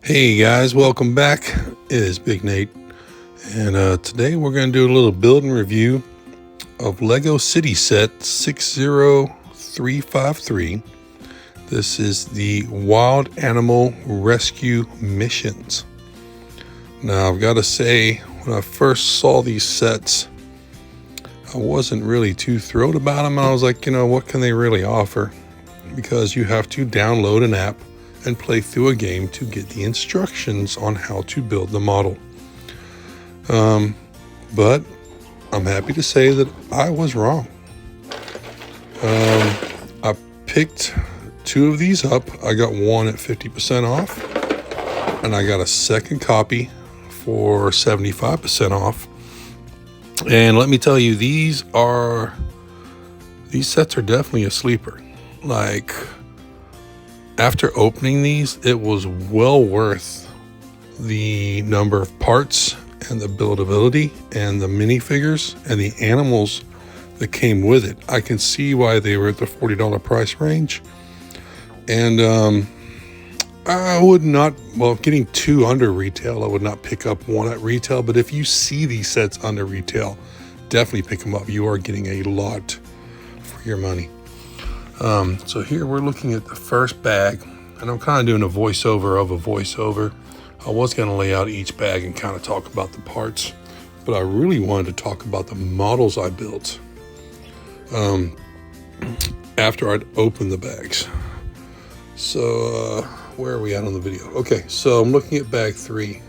Hey guys, welcome back. It is Big Nate, and today we're going to do a little build and review of Lego City Set 60353. This is the Wild Animal Rescue Missions. Now I've got to say, when I first saw these sets, I wasn't really too thrilled about them. I was like, what can they really offer? Because you have to download an app and play through a game to get the instructions on how to build the model. But I'm happy to say that I was wrong. I picked two of these up. I got one at 50% off, and I got a second copy for 75% off. And let me tell you, these sets are definitely a sleeper. Like, after opening these, it was well worth the number of parts and the buildability and the minifigures and the animals that came with it. I can see why they were at the $40 price range. And I would not, getting two under retail, I would not pick up one at retail. But if you see these sets under retail, definitely pick them up. You are getting a lot for your money. So here we're looking at the first bag, and I'm kind of doing a voiceover of a voiceover. I was going to lay out each bag and kind of talk about the parts, but I really wanted to talk about the models I built after I'd opened the bags. So where are we at on the video? Okay, so I'm looking at bag 3.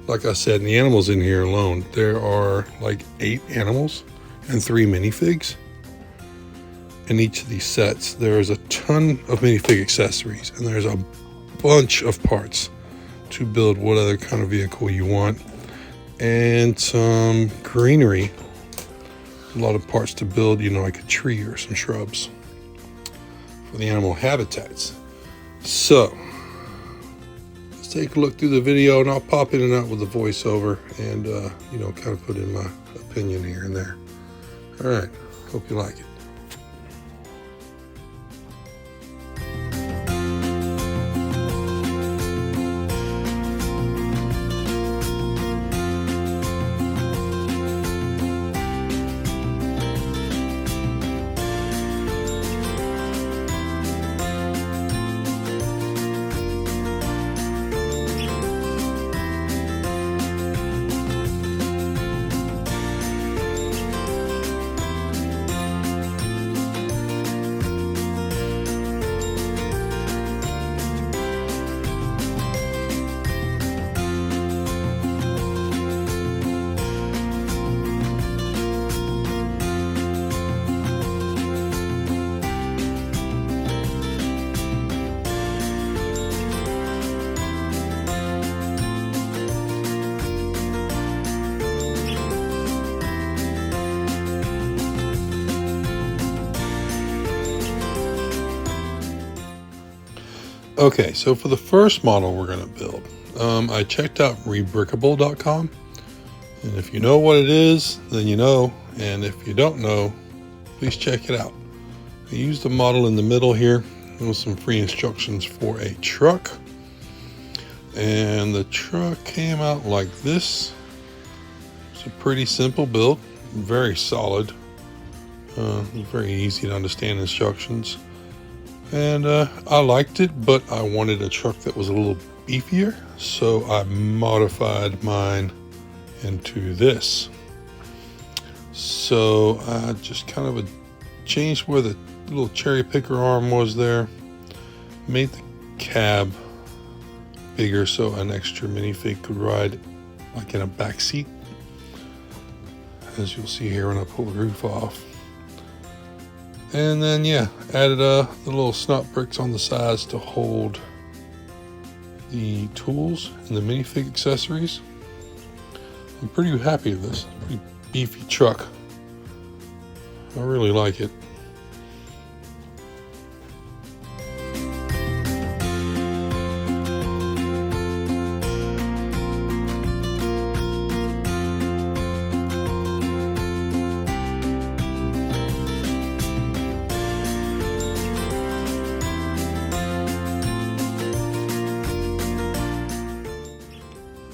Like I said, the animals in here alone, there are like 8 animals and 3 minifigs. In each of these sets, there's a ton of minifig accessories, and there's a bunch of parts to build what other kind of vehicle you want, and some greenery, a lot of parts to build, like a tree or some shrubs for the animal habitats. So let's take a look through the video, and I'll pop in and out with the voiceover and kind of put in my opinion here and there. All right, hope you like it. Okay, so for the first model we're going to build, I checked out rebrickable.com, and if you know what it is, then you know, and if you don't know, please check it out. I used a model in the middle here with some free instructions for a truck, and the truck came out like this. It's a pretty simple build, very solid, very easy to understand instructions. And I liked it, but I wanted a truck that was a little beefier, so I modified mine into this. So I just kind of changed where the little cherry picker arm was there, made the cab bigger so an extra minifig could ride like in a back seat, as you'll see here when I pull the roof off. And then, added the little snot bricks on the sides to hold the tools and the minifig accessories. I'm pretty happy with this. Pretty beefy truck. I really like it.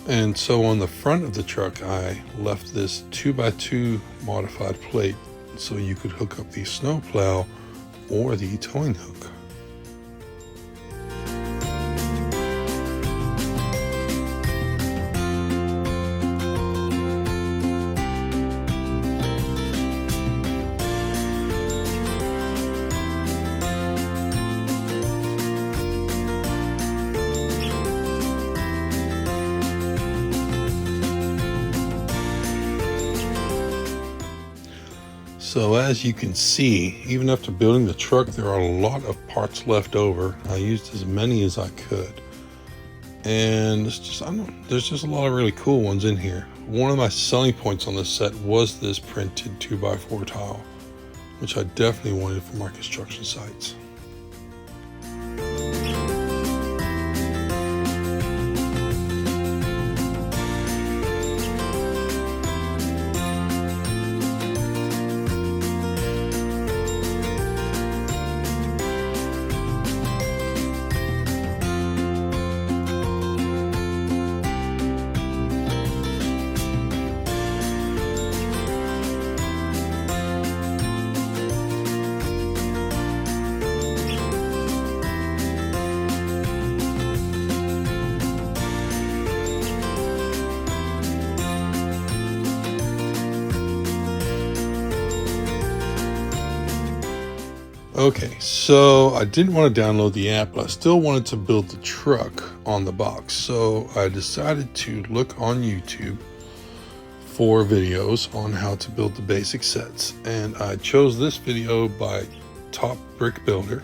And so on the front of the truck, I left this 2x2 modified plate so you could hook up the snowplow or the towing hook. So as you can see, even after building the truck, there are a lot of parts left over. I used as many as I could. And it's just, I don't know, there's just a lot of really cool ones in here. One of my selling points on this set was this printed 2x4 tile, which I definitely wanted for my construction sites. Okay, so I didn't want to download the app, but I still wanted to build the truck on the box. So I decided to look on YouTube for videos on how to build the basic sets. And I chose this video by Top Brick Builder,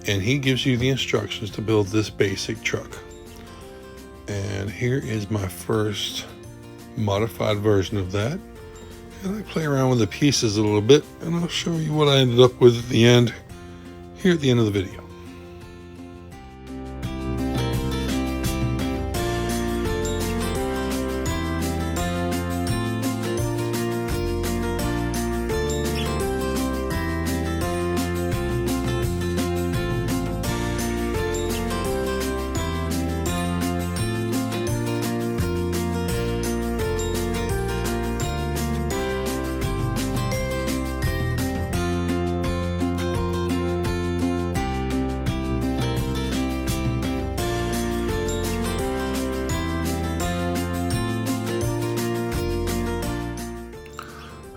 and he gives you the instructions to build this basic truck. And here is my first modified version of that. And I play around with the pieces a little bit, and I'll show you what I ended up with at the end, here at the end of the video.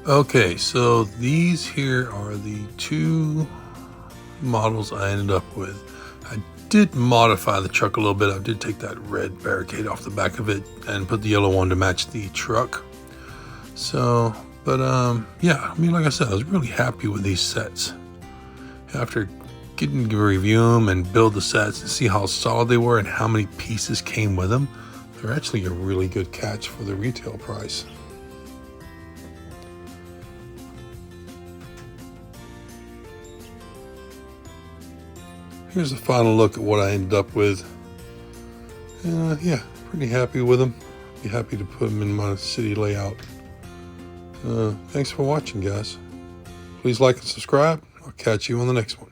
Okay, so these here are the two models I ended up with. I did modify the truck a little bit. I did take that red barricade off the back of it and put the yellow one to match the truck. So, but yeah, I mean, like I said, I was really happy with these sets. After getting to review them and build the sets and see how solid they were and how many pieces came with them, they're actually a really good catch for the retail price. Here's a final look at what I ended up with. Yeah, pretty happy with them. Be happy to put them in my city layout. Thanks for watching, guys. Please like and subscribe. I'll catch you on the next one.